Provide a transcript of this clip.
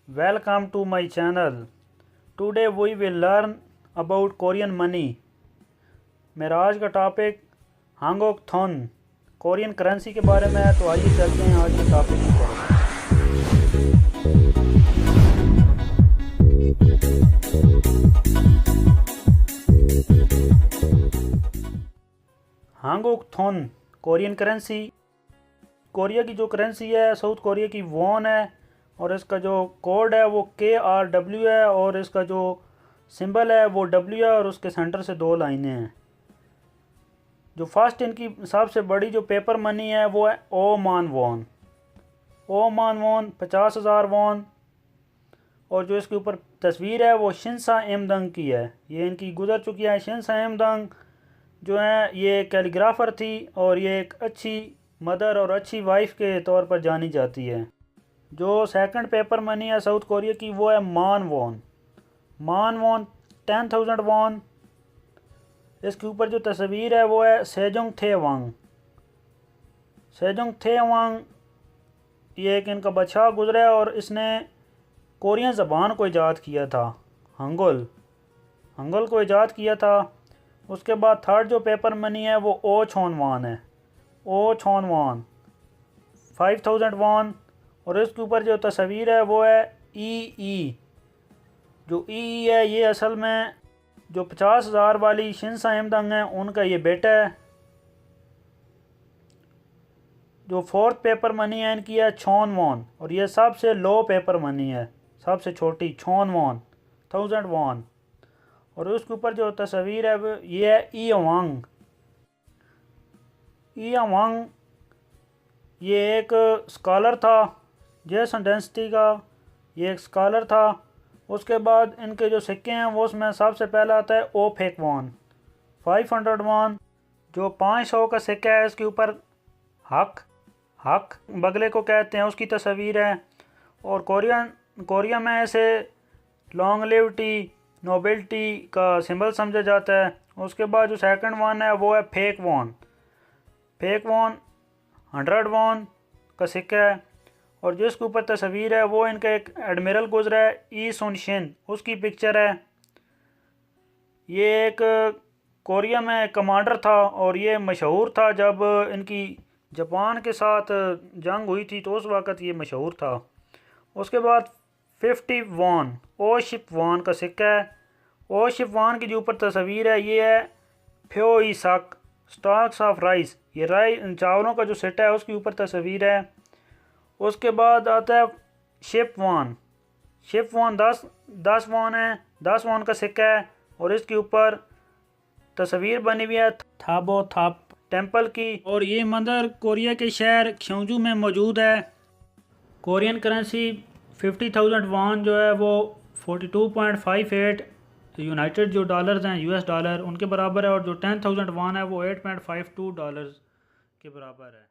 Welcome to my channel. Today we will learn about Korean money. मेरा आज का topic हांगोक थोन कोरियन करेंसी के बारे में है। तो आइए चलते हैं आज के टॉपिक की तरफ। हांगोक थोन कोरियन करेंसी, कोरिया की जो करेंसी है साउथ कोरिया की वॉन है और इसका जो कोड है वो KRW है और इसका जो सिंबल है वो W है और उसके सेंटर से 2 लाइनें हैं। जो फर्स्ट इनकी सबसे बड़ी जो पेपर मनी है वो है Oman won. Oman won 50,000 won और जो इसके ऊपर तस्वीर है वो शिनसा एमदंग की है। ये इनकी गुजर चुकी है। शिनसा एमदंग जो है ये कैलीग्राफर थी और ये एक अच्छी मदर और अच्छी वाइफ के तौर पर जानी जाती है। जो सेकंड पेपर मनी है साउथ कोरिया की वो है मान वॉन। मान वॉन 10,000 वॉन। इसके ऊपर जो तस्वीर है वो है सेजोंग थे वांग। सेजोंग थे वांग ये एक इनका बच्चा गुजरा है और इसने कोरियन ज़बान को ईजाद किया था। हंगुल को ईजाद किया था। उसके बाद थर्ड जो पेपर मनी है वो ओ छोन वान है। ओ छोन वान 5,000 वॉन और इसके ऊपर जो तस्वीर है वो है ई। जो ई है ये असल में जो 50,000 वाली शिनसा एमदंग है उनका ये बेटा है। जो फोर्थ पेपर मनी है इनकी है छोन वॉन और ये सबसे लो पेपर मनी है, सबसे छोटी छोन वॉन 1000 वॉन और उसके ऊपर जो तस्वीर है वो ये है ई वांग। ये एक स्कॉलर था जेसन डेंसिटी का, ये एक स्कॉलर था। उसके बाद इनके जो सिक्के हैं वो उसमें सबसे पहला आता है ओ फेक वॉन 500 वॉन। जो 500 का सिक्का है इसके ऊपर हक बगले को कहते हैं उसकी तस्वीर है और कोरिया में ऐसे लॉन्गलिविटी नोबिलिटी का सिंबल समझा जाता है। उसके बाद जो सेकंड वन है वो है फेक वॉन 100 वॉन का सिक्का है और जिसके ऊपर तस्वीर है वो इनका एक एडमिरल गुजरा है ई सुन शिन, उसकी पिक्चर है। ये एक कोरिया में कमांडर था और ये मशहूर था जब इनकी जापान के साथ जंग हुई थी तो उस वक़्त ये मशहूर था। उसके बाद 50 वॉन ओ शिप वॉन का सिक्का है। ओ शिप वॉन की जो ऊपर तस्वीर है ये है फ्यो ई सक स्टॉक्स ऑफ राइस, ये चावलों का जो सेट है उसके ऊपर तस्वीर है। उसके बाद आता है शिप वॉन 10 वॉन है, 10 वॉन का सिक्का है और इसके ऊपर तस्वीर बनी हुई है थाबो थाप टेम्पल की और ये मंदिर कोरिया के शहर क्योंजू में मौजूद है। कोरियन करेंसी 50,000 वॉन जो है वो 42.58 यूनाइटेड जो डॉलर्स हैं US डॉलर उनके बराबर है और जो 10,000 वॉन है वो 8.52 डॉलर्स के बराबर है।